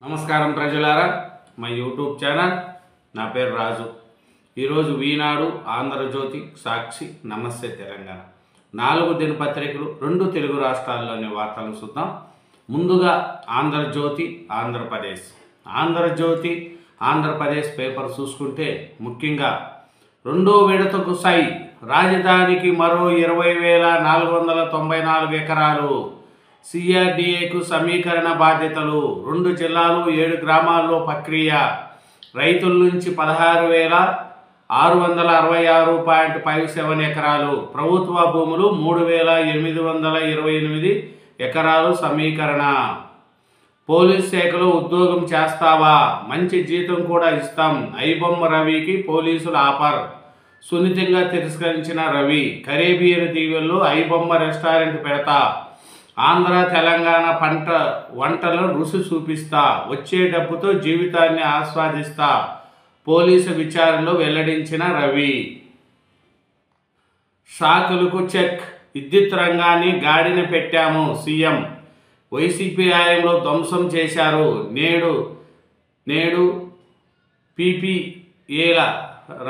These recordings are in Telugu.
నమస్కారం ప్రజలారా, మా యూట్యూబ్ ఛానల్. నా పేరు రాజు. ఈరోజు ఈనాడు, ఆంధ్రజ్యోతి, సాక్షి, నమస్తే తెలంగాణ 4 దినపత్రికలు 2 తెలుగు రాష్ట్రాల్లోని వార్తలను చూద్దాం. ముందుగా ఆంధ్రజ్యోతి ఆంధ్రప్రదేశ్. ఆంధ్రజ్యోతి ఆంధ్రప్రదేశ్ పేపర్ చూసుకుంటే ముఖ్యంగా రెండో విడతకు రాజధానికి మరో 20,494 ఎకరాలు. సిఆర్డీఏకు సమీకరణ బాధ్యతలు. 2 జిల్లాలు 7 గ్రామాల్లో ప్రక్రియ. రైతుల నుంచి 16,666.57 ఎకరాలు. ప్రభుత్వ భూములు 3,828 ఎకరాలు సమీకరణ. పోలీస్ శాఖలో ఉద్యోగం చేస్తావా? మంచి జీతం కూడా ఇస్తాం. ఐబొమ్మ రవికి పోలీసులు ఆఫర్. సున్నితంగా తిరస్కరించిన రవి. కరేబియన్ దీవుల్లో ఐబొమ్మ రెస్టారెంట్ పెడతా. ఆంధ్ర తెలంగాణ వంటలను రుచి చూపిస్తా. వచ్చే డబ్బుతో జీవితాన్ని ఆస్వాదిస్తా. పోలీసు విచారణలో వెల్లడించిన రవి. షాకులకు చెక్. విద్యుత్ రంగాన్ని గాడిన పెట్టాము సీఎం. వైసీపీ హయాంలో ధ్వంసం చేశారు. నేడు పీపీఏల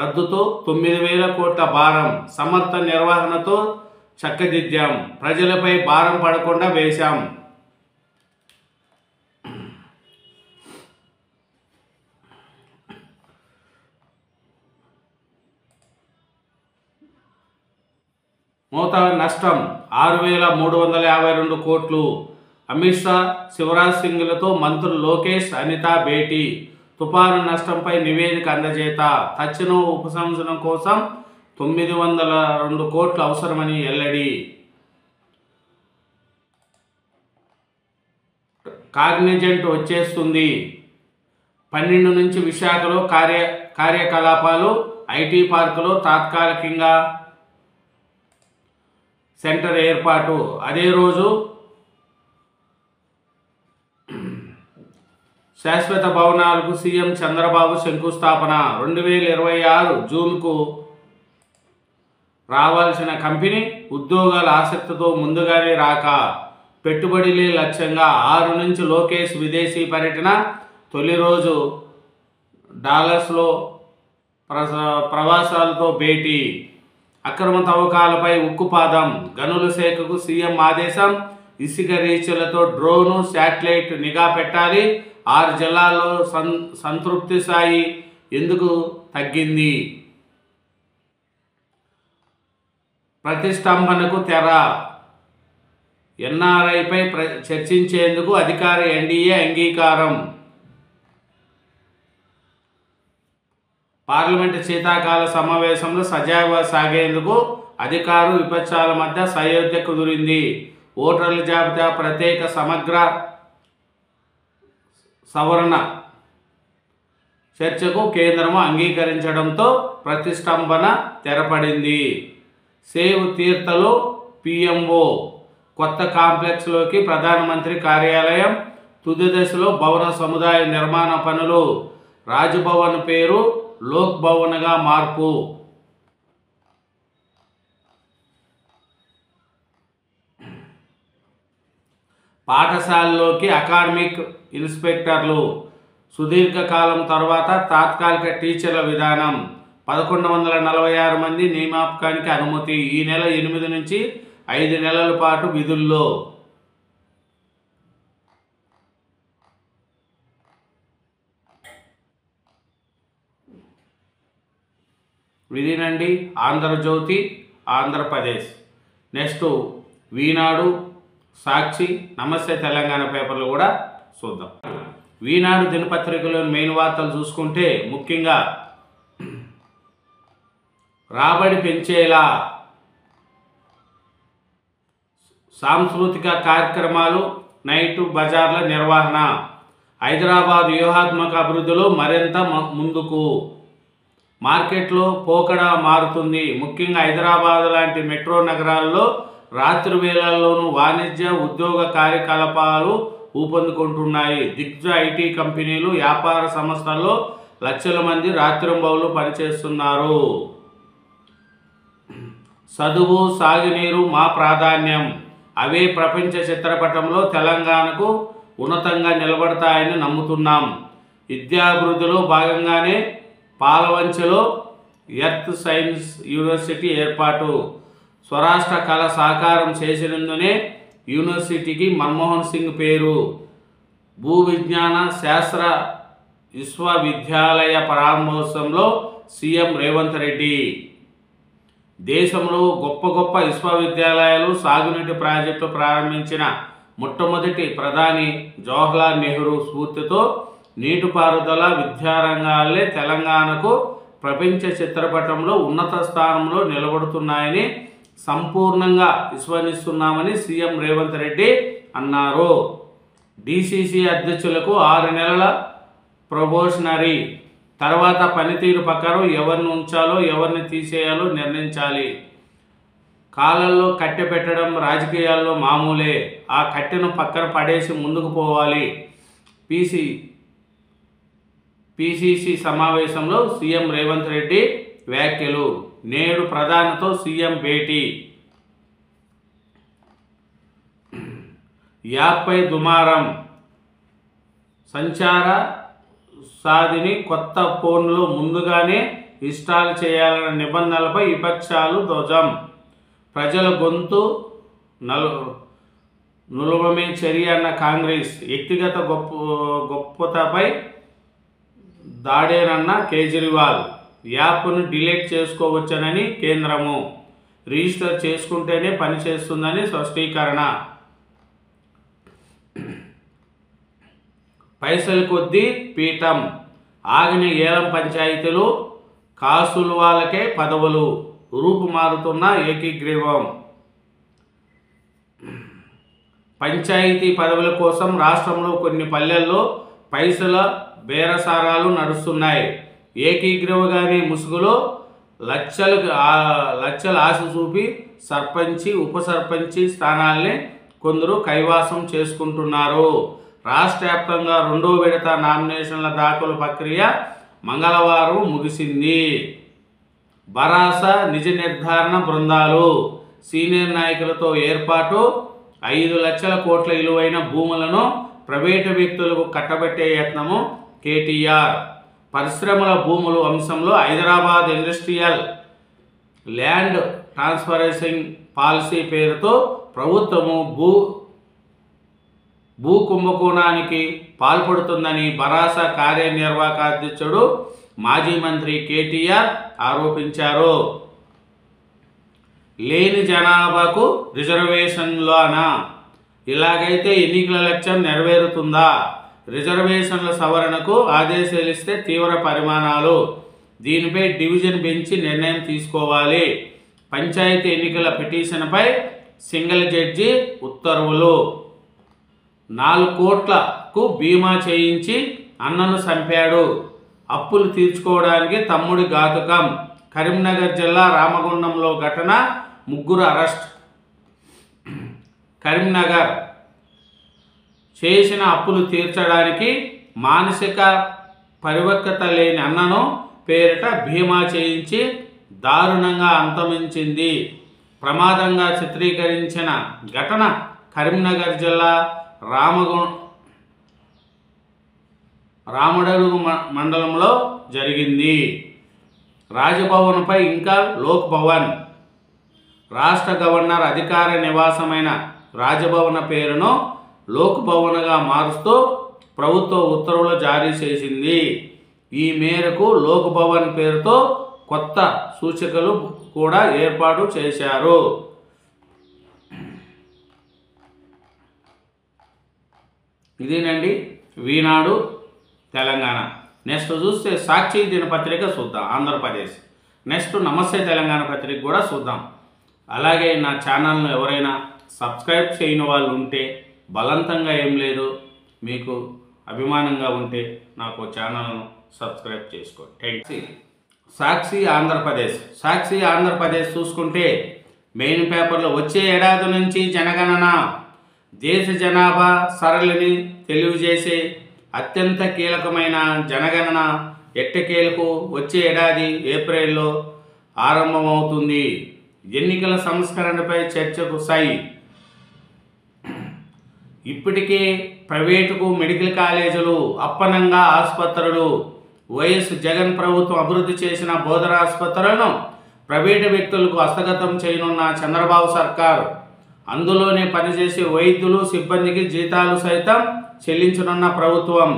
రద్దుతో 9,000 కోట్ల భారం. సమర్థ నిర్వహణతో చక్కదిద్దాం. ప్రజలపై భారం పడకుండా వేశాం. మూత నష్టం 6,352 కోట్లు. అమిత్ షా, శివరాజ్ సింగ్లతో మంత్రులు లోకేష్, అనిత భేటీ. తుఫాను నష్టంపై నివేదిక అందజేత. తక్షణ ఉపశమనం కోసం 902 కోట్లు అవసరమని వెల్లడి. కాగ్నిజెంట్ వచ్చేస్తుంది. 12 నుంచి విశాఖలో కార్యకలాపాలు. ఐటీ పార్కులో తాత్కాలికంగా సెంటర్ ఏర్పాటు. అదే రోజు శాశ్వత భవనాలకు సీఎం చంద్రబాబు శంకుస్థాపన. 2026 జూన్కు రావాల్సిన కంపెనీ ఉద్యోగాల ఆసక్తితో ముందుగానే రాక. పెట్టుబడులే లక్ష్యంగా. 6 నుంచి లోకేష్ విదేశీ పర్యటన. తొలి రోజు డాలస్లో ప్రవాసాలతో భేటీ. అక్రమ తవ్వకాలపై ఉక్కుపాదం. గనుల శాఖకు సీఎం ఆదేశం. ఇసుక రీచ్లతో డ్రోను, శాటిలైట్ నిఘా పెట్టాలి. 6 జిల్లాల్లో సంతృప్తి స్థాయి ఎందుకు తగ్గింది? ప్రతిష్టంభనకు తెర. ఎన్ఆర్ఐపై చర్చించేందుకు అధికార ఎన్డీఏ అంగీకారం. పార్లమెంటు శీతాకాల సమావేశంలో సజావుగా సాగేందుకు అధికార విపక్షాల మధ్య సయోధ్య కుదిరింది. ఓటర్ల జాబితా ప్రత్యేక సమగ్ర సవరణ చర్చకు కేంద్రం అంగీకరించడంతో ప్రతిష్టంభన తెరపడింది. సేవ్ తీర్థలో పిఎంఓ కొత్త కాంప్లెక్స్లోకి ప్రధానమంత్రి కార్యాలయం. తుది దశలో భవన సముదాయ నిర్మాణ పనులు. రాజ్భవన్ పేరు లోక్ భవన్గా మార్పు. పాఠశాలలోకి అకాడమిక్ ఇన్స్పెక్టర్లు. సుదీర్ఘకాలం తర్వాత తాత్కాలిక టీచర్ల విధానం. 1146 మంది నియామకానికి అనుమతి. ఈ నెల 8 నుంచి 5 నెలల పాటు విధుల్లో. విధినండి ఆంధ్రజ్యోతి ఆంధ్రప్రదేశ్. నెక్స్ట్ ఈనాడు, సాక్షి, నమస్తే తెలంగాణ పేపర్లు కూడా చూద్దాం. ఈనాడు దినపత్రికలోని మెయిన్ వార్తలు చూసుకుంటే ముఖ్యంగా రాబడి పెంచేలా సాంస్కృతిక కార్యక్రమాలు, నైట్ బజార్ల నిర్వహణ. హైదరాబాద్ వ్యూహాత్మక అభివృద్ధిలో మరింత ముందుకు. మార్కెట్లో పోకడ మారుతుంది. ముఖ్యంగా హైదరాబాద్ లాంటి మెట్రో నగరాల్లో రాత్రి వేళల్లోనూ వాణిజ్య, ఉద్యోగ కార్యకలాపాలు ఊపందుకుంటున్నాయి. దిగ్గజ ఐటీ కంపెనీలు, వ్యాపార సంస్థల్లో లక్షల మంది రాత్రింబవళ్లు పనిచేస్తున్నారు. చదువు, సాగునీరు మా ప్రాధాన్యం. అవే ప్రపంచ చిత్రపటంలో తెలంగాణకు ఉన్నతంగా నిలబడతాయని నమ్ముతున్నాం. విద్యాభివృద్ధిలో భాగంగానే పాలవంచలో ఎర్త్ సైన్స్ యూనివర్సిటీ ఏర్పాటు. స్వరాష్ట్ర కళ సాకారం చేసినందునే యూనివర్సిటీకి మన్మోహన్ సింగ్ పేరు. భూ విజ్ఞాన శాస్త్ర విశ్వవిద్యాలయ ప్రారంభోత్సవంలో సీఎం రేవంత్ రెడ్డి. దేశంలో గొప్ప గొప్ప విశ్వవిద్యాలయాలు సాగునీటి ప్రాజెక్టు ప్రారంభించిన మొట్టమొదటి ప్రధాని జవహర్లాల్ నెహ్రూ స్ఫూర్తితో నీటిపారుదల విద్యారంగాలే తెలంగాణకు ప్రపంచ చిత్రపటంలో ఉన్నత స్థానంలో నిలబడుతున్నాయని సంపూర్ణంగా విశ్వసిస్తున్నామని సీఎం రేవంత్ రెడ్డి అన్నారు. డీసీసీ అధ్యక్షులకు 6 నెలల ప్రొబేషనరీ తర్వాత పనితీరు ప్రకారం ఎవరిని ఉంచాలో ఎవరిని తీసేయాలో నిర్ణయించాలి. కాళ్ళల్లో కట్టె పెట్టడం రాజకీయాల్లో మామూలే. ఆ కట్టెను పక్కన పడేసి ముందుకు పోవాలి. పిసిసి సమావేశంలో సీఎం రేవంత్ రెడ్డి వ్యాఖ్యలు. నేడు ప్రధానితో సీఎం భేటీ. యాప్పై దుమారం. సంచార సాధిని కొత్త ఫోన్లు ముందుగానే ఇన్స్టాల్ చేయాలన్న నిబంధనలపై విపక్షాలు ధ్వజం. ప్రజల గొంతు నులవమే చర్య అన్న కాంగ్రెస్. వ్యక్తిగత గొప్పతపై దాడేనన్న కేజ్రీవాల్. యాప్ను డిలీట్ చేసుకోవచ్చనని కేంద్రము. రిజిస్టర్ చేసుకుంటేనే పనిచేస్తుందని స్పష్టీకరణ. పైసల కొద్దీ పీఠం. ఆగిన ఏలం పంచాయతీలు కాసులు వాళ్ళకే పదవులు. రూపు మారుతున్న ఏకీగ్రీవం. పంచాయతీ పదవుల కోసం రాష్ట్రంలో కొన్ని పల్లెల్లో పైసల బేరసారాలు నడుస్తున్నాయి. ఏకీగ్రీవగానే ముసుగులో లక్షల ఆశ చూపి సర్పంచి ఉప సర్పంచి స్థానాల్ని కొందరు కైవాసం చేసుకుంటున్నారు. రాష్ట్ర వ్యాప్తంగా 2వ విడత నామినేషన్ల దాఖలు ప్రక్రియ మంగళవారం ముగిసింది. భరాస నిజ నిర్ధారణ బృందాలు. సీనియర్ నాయకులతో ఏర్పాటు. 5 లక్షల కోట్ల విలువైన భూములను ప్రైవేటు వ్యక్తులకు కట్టబెట్టే యత్నము కేటీఆర్. పరిశ్రమల భూములు అంశంలో హైదరాబాద్ ఇండస్ట్రియల్ ల్యాండ్ ట్రాన్స్ఫరేషన్ పాలసీ పేరుతో ప్రభుత్వము భూ కుంభకోణానికి పాల్పడుతుందని భరాస కార్యనిర్వాహక అధ్యక్షుడు మాజీ మంత్రి కేటీఆర్ ఆరోపించారు. లేని జనాభాకు రిజర్వేషన్లోనా? ఇలాగైతే ఎన్నికల లక్ష్యం నెరవేరుతుందా? రిజర్వేషన్ల సవరణకు ఆదేశాలు ఇస్తే తీవ్ర పరిమాణాలు. దీనిపై డివిజన్ బెంచ్ నిర్ణయం తీసుకోవాలి. పంచాయతీ ఎన్నికల పిటిషన్పై సింగిల్ జడ్జి ఉత్తర్వులు. 4 కోట్లకు బీమా చేయించి అన్నను చంపాడు. అప్పులు తీర్చుకోవడానికి తమ్ముడి ఘాతుకం. కరీంనగర్ జిల్లా రామగుండంలో ఘటన. 3 అరెస్ట్. కరీంనగర్. చేసిన అప్పులు తీర్చడానికి మానసిక పరిపక్వత లేని అన్నను పేరిట బీమా చేయించి దారుణంగా అంతమించింది. ప్రమాదంగా చిత్రీకరించిన ఘటన కరీంనగర్ జిల్లా రామడడుగు మండలంలో జరిగింది. రాజభవన్పై ఇంకా లోక్ భవన్. రాష్ట్ర గవర్నర్ అధికార నివాసమైన రాజభవన్ పేరును లోక్ భవన్గా మారుస్తూ ప్రభుత్వ ఉత్తర్వులు జారీ చేసింది. ఈ మేరకు లోక్ భవన్ పేరుతో కొత్త సూచికలు కూడా ఏర్పాటు చేశారు. ఇదేనండి ఈనాడు తెలంగాణ. నెక్స్ట్ చూస్తే సాక్షి దినపత్రిక చూద్దాం ఆంధ్రప్రదేశ్. నెక్స్ట్ నమస్తే తెలంగాణ పత్రిక కూడా చూద్దాం. అలాగే నా ఛానల్ను ఎవరైనా సబ్స్క్రైబ్ చేయని వాళ్ళు ఉంటే బలవంతంగా ఏం లేదు, మీకు అభిమానంగా ఉంటే నాకు ఛానల్ను సబ్స్క్రైబ్ చేసుకోండి. Thank you. సాక్షి ఆంధ్రప్రదేశ్. సాక్షి ఆంధ్రప్రదేశ్ చూసుకుంటే మెయిన్ పేపర్లో వచ్చే ఏడాది నుంచి జనగణన దేశ జనాభా సరళిని తెలియజేసే అత్యంత కీలకమైన జనగణన ఎట్టకేలకు వచ్చే ఏడాది ఏప్రిల్లో ఆరంభమవుతుంది. ఎన్నికల సంస్కరణపై చర్చకు ఇప్పటికే ప్రైవేటుకు మెడికల్ కాలేజీలు, అప్పనంగా ఆసుపత్రులు. వైఎస్ జగన్ ప్రభుత్వం అభివృద్ధి చేసిన బోధన ఆసుపత్రులను ప్రైవేటు వ్యక్తులకు హస్తగతం చేయనున్న చంద్రబాబు సర్కారు, అందులోనే పనిచేసే వైద్యులు సిబ్బందికి జీతాలు సైతం చెల్లించనున్న ప్రభుత్వం.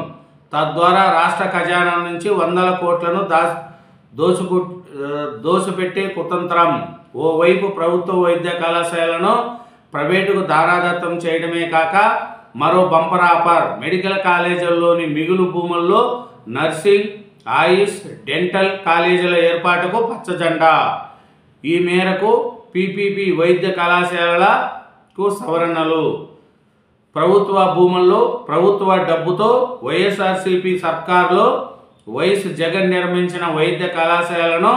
తద్వారా రాష్ట్ర ఖజానా నుంచి వందల కోట్లను దోచిపెట్టే కుతంత్రం. ఓవైపు ప్రభుత్వ వైద్య కళాశాలను ప్రైవేటుకు దారాదత్తం చేయడమే కాక మరో బంపర్ ఆఫర్, మెడికల్ కాలేజీల్లోని మిగులు భూముల్లో నర్సింగ్, ఆయుష్, డెంటల్ కాలేజీల ఏర్పాటుకు పచ్చజెండా. ఈ మేరకు పీపీపీ వైద్య కళాశాలలకు సవరణలు. ప్రభుత్వ భూముల్లో ప్రభుత్వ డబ్బుతో వైఎస్ఆర్సీపీ సర్కారులో వైఎస్ జగన్ నిర్మించిన వైద్య కళాశాలను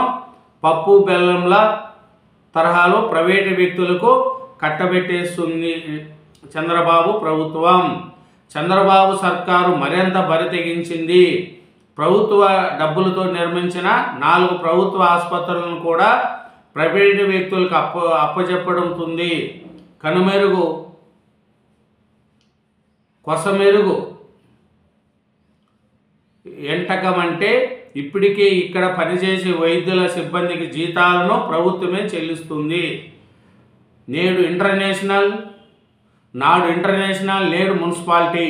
పప్పు బెల్లంల తరహాలో ప్రైవేటు వ్యక్తులకు కట్టబెట్టేస్తుంది చంద్రబాబు ప్రభుత్వం. చంద్రబాబు సర్కారు మరింత బరితెగించింది. ప్రభుత్వ డబ్బులతో నిర్మించిన 4 ప్రభుత్వ ఆసుపత్రులను కూడా ప్రైవేటు వ్యక్తులకు అప్పచెప్పడంతుంది. కనుమెరుగు కొసమెరుగు ఎంటకమంటే ఇప్పటికే ఇక్కడ పనిచేసే వైద్యుల సిబ్బందికి జీతాలను ప్రభుత్వమే చెల్లిస్తుంది. నాడు ఇంటర్నేషనల్, నేడు మున్సిపాలిటీ.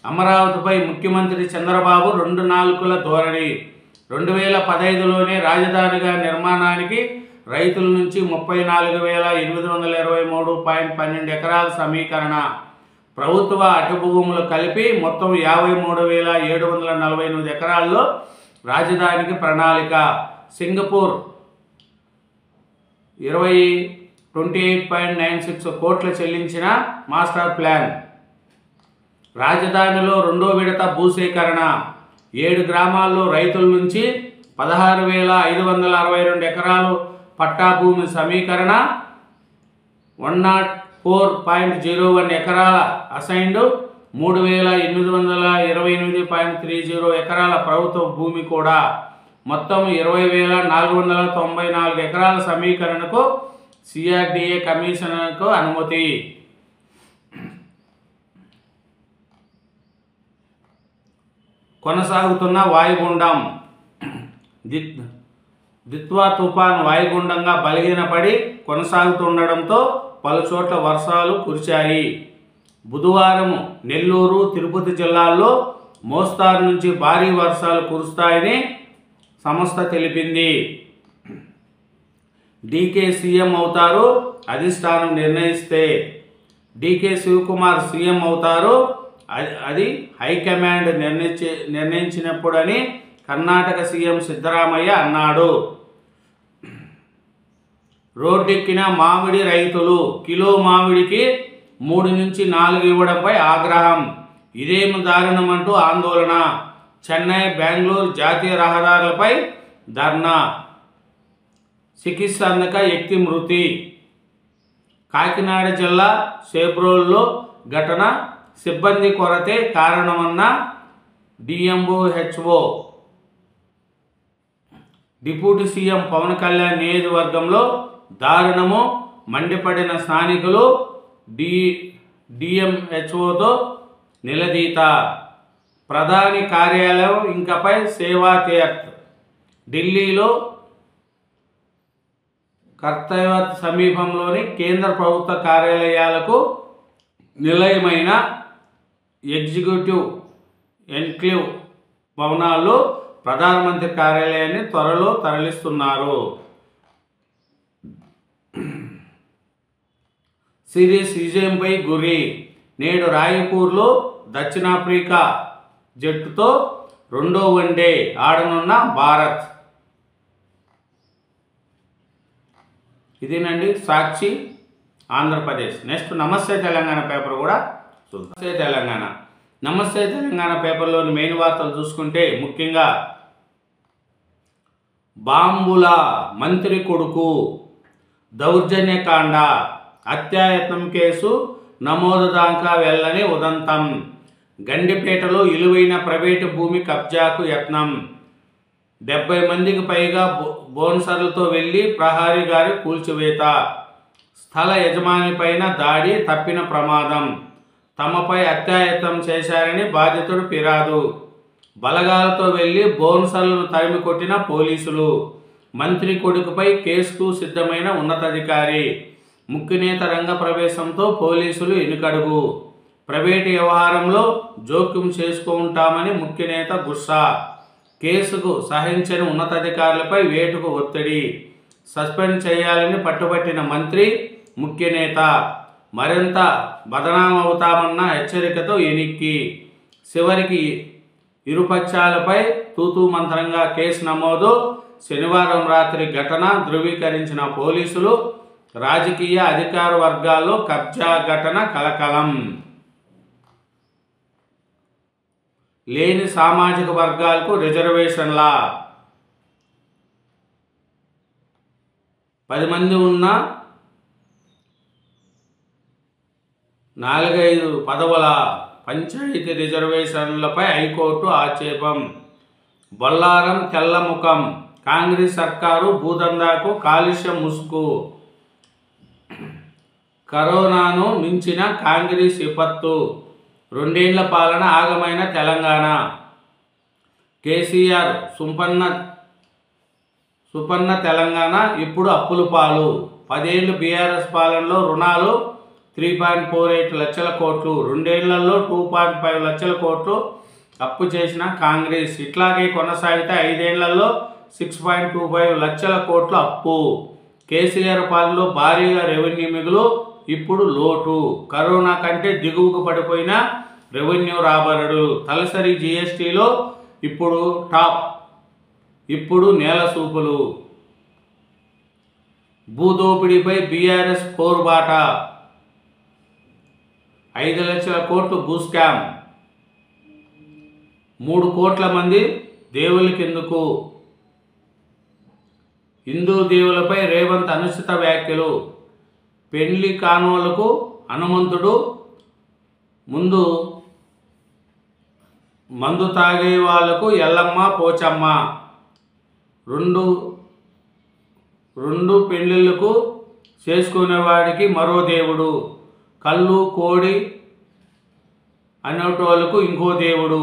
అమరావతిపై ముఖ్యమంత్రి చంద్రబాబు 2 నాలుకల ధోరణి. 2015లోనే రాజధానిగా నిర్మాణానికి రైతుల నుంచి 34,823.12 ఎకరాల సమీకరణ. ప్రభుత్వ అటు భూములు కలిపి మొత్తం 53,748 ఎకరాల్లో రాజధానికి ప్రణాళిక. సింగపూర్ 28.96 కోట్లు చెల్లించిన మాస్టర్ ప్లాన్. రాజధానిలో 2వ విడత భూసేకరణ. 7 గ్రామాల్లో రైతుల నుంచి 16,562 ఎకరాలు పట్టా భూమి సమీకరణ. 104.01 ఎకరాల అసైన్డ్, 3,828.30 ఎకరాల ప్రభుత్వ భూమి కూడా. మొత్తం 20,494 ఎకరాల సమీకరణకు సిఆర్డీఏ కమిషనర్కు అనుమతి. కొనసాగుతున్న వాయుగుండం. దిత్వా తుఫాన్ వాయుగుండంగా బలహీనపడి కొనసాగుతుండడంతో పలుచోట్ల వర్షాలు కురిశాయి. బుధవారం నెల్లూరు, తిరుపతి జిల్లాల్లో మోస్తారు నుంచి భారీ వర్షాలు కురుస్తాయని సంస్థ తెలిపింది. డీకే సీఎం అవుతారు, అధిష్టానం నిర్ణయిస్తే. డీకే శివకుమార్ సీఎం అవుతారు, అది హైకమాండ్ నిర్ణయించినప్పుడని కర్ణాటక సీఎం సిద్ధరామయ్య అన్నాడు. రోడ్డెక్కిన మామిడి రైతులు. కిలో మామిడికి 3 నుంచి 4 ఇవ్వడంపై ఆగ్రహం. ఇదేమి దారుణమంటూ ఆందోళన. చెన్నై, బెంగళూరు జాతీయ రహదారులపై ధర్నా. చికిత్స అందక వ్యక్తి మృతి. కాకినాడ జిల్లా చేబ్రోలులో ఘటన. సిబ్బంది కొరతే కారణమన్న డిఎంఓహెచ్ఓ. డిప్యూటీ సీఎం పవన్ కళ్యాణ్ నియోజకవర్గంలో దారుణము. మండిపడిన స్థానికులు డిఎంహెచ్ఓతో నిలదీత. ప్రధాని కార్యాలయం ఇంకపై సేవా తీర్థ్. ఢిల్లీలో కర్తవ్యత్ సమీపంలోని కేంద్ర ప్రభుత్వ కార్యాలయాలకు నిలయమైన ఎగ్జిక్యూటివ్ ఎన్క్లేవ్ భవనాల్లో ప్రధానమంత్రి కార్యాలయాన్ని త్వరలో తరలిస్తున్నారు. సిరీస్ విజయంపై గురి. నేడు రాయ్పూర్లో దక్షిణాఫ్రికా జట్టుతో 2వ వన్డే ఆడనున్న భారత్. ఇదేనండి సాక్షి ఆంధ్రప్రదేశ్. నెక్స్ట్ నమస్తే తెలంగాణ పేపర్ కూడా చూద్దాం. నమస్తే తెలంగాణ పేపర్లోని మెయిన్ వార్తలు చూసుకుంటే ముఖ్యంగా బాంబుల మంత్రి కొడుకు దౌర్జన్యకాండ, హత్యాయత్నం కేసు నమోదు దాకా వెళ్ళని ఉదంతం. గండిపేటలో విలువైన ప్రైవేటు భూమి కబ్జాకు యత్నం. 70 మందికి పైగా బోన్సర్లతో వెళ్లి ప్రహారీ గారి కూల్చివేత. స్థల యజమాని పైన దాడి, తప్పిన ప్రమాదం. తమపై అత్యాయత్నం చేశారని బాధితుడు ఫిర్యాదు. బలగాలతో వెళ్లి బౌన్సర్లను తరిమి కొట్టిన పోలీసులు. మంత్రి కొడుకుపై కేసుకు సిద్ధమైన ఉన్నతాధికారి. ముఖ్యనేత రంగ ప్రవేశంతో పోలీసులు ఎనుకడుగు. ప్రైవేటు వ్యవహారంలో జోక్యం చేసుకుంటామని ముఖ్యనేత గుస్సా. కేసుకు సహించని ఉన్నతాధికారులపై వేటుకు ఒత్తిడి. సస్పెండ్ చేయాలని పట్టుబట్టిన మంత్రి, ముఖ్యనేత మరింత బదనామవుతామన్న హెచ్చరికతో ఎనిక్కి. చివరికి ఇరుపక్షాలపై తూతూ మంత్రంగా కేసు నమోదు. శనివారం రాత్రి ఘటన ధృవీకరించిన పోలీసులు. రాజకీయ అధికార వర్గాల్లో కబ్జా ఘటన కలకలం. లేని సామాజిక వర్గాలకు రిజర్వేషన్ల 10 మంది ఉన్న 4-5 పదవుల పంచాయతీ రిజర్వేషన్లపై హైకోర్టు ఆక్షేపం. బొల్లారం తెల్లముఖం. కాంగ్రెస్ సర్కారు భూదందాకు కాలుష్యం ముసుగు. కరోనాను మించిన కాంగ్రెస్ విపత్తు. 2 ఏళ్ల పాలన ఆగమైన తెలంగాణ. కేసీఆర్ సుపన్న తెలంగాణ ఇప్పుడు అప్పుల పాలు. 10 ఏళ్లు బీఆర్ఎస్ పాలనలో రుణాలు 3.48 లక్షల కోట్లు. 2 ఏళ్లలో 2.5 లక్షల కోట్లు అప్పు చేసిన కాంగ్రెస్. ఇట్లాగే కొనసాగితే 5 ఏళ్లలో 6.25 లక్షల కోట్ల అప్పు. కేసీఆర్ పాలనలో భారీగా రెవెన్యూ మిగులు, ఇప్పుడు లోటు. కరోనా కంటే దిగువకు పడిపోయిన రెవెన్యూ రాబడులు. తలసరి జీఎస్టీలో ఇప్పుడు టాప్. ఇప్పుడు నేల సూపులు. భూదోపిడీపై బీఆర్ఎస్ పోరుబాట. 5 లక్షల కోట్లు భూ స్కామ్. 3 కోట్ల మంది దేవులకెందుకు? హిందూ దేవులపై రేవంత్ అనుచిత వ్యాఖ్యలు. పెండ్లి కానోళ్లకు హనుమంతుడు, మందు తాగే వాళ్లకు ఎల్లమ్మ పోచమ్మ. రెండు పెళ్లిళ్లకు చేసుకునేవాడికి మరో దేవుడు. కళ్ళు కోడి అనేటోళ్లకు ఇంకో దేవుడు.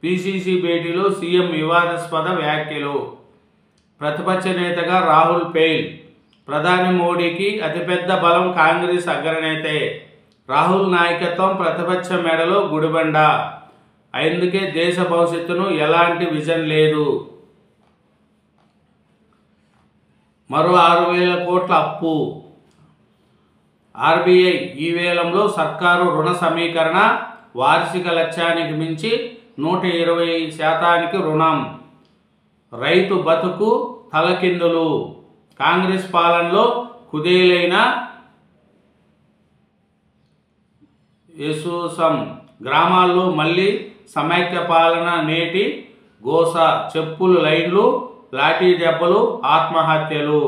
పిసిసి భేటీలో సీఎం వివాదాస్పద వ్యాఖ్యలు. ప్రతిపక్ష నేతగా రాహుల్ ఫెయిల్. ప్రధాని మోడీకి అతిపెద్ద బలం కాంగ్రెస్ అగ్రనేతే. రాహుల్ నాయకత్వం ప్రతిపక్ష మెడలో గుడిబండ. అందుకే దేశ భవిష్యత్తును ఎలాంటి విజన్ లేదు. మరో 6,000 కోట్ల అప్పు. ఆర్బీఐ ఈ వేలంలో సర్కారు రుణ సమీకరణ వార్షిక లక్ష్యానికి మించి 120% రుణం. రైతు బతుకు తలకిందులు. కాంగ్రెస్ పాలనలో కుదేలైన యశోసం. గ్రామాల్లో మళ్ళీ సమైక్య పాలన. నేటి గోస. చెప్పులు లైన్లు, లాఠీ దెబ్బలు, ఆత్మహత్యలు.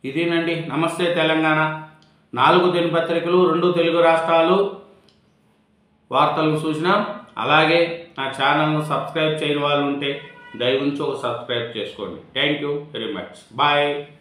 ఇదేనండి నమస్తే తెలంగాణ. 4 దినపత్రికలు, 2 తెలుగు రాష్ట్రాలు వార్తలను చూసినాం. అలాగే నా ఛానల్ను సబ్స్క్రైబ్ చేయని వాళ్ళు ఉంటే దయవుంచి ఒక సబ్స్క్రైబ్ చేసుకోండి. Thank you very much. Bye.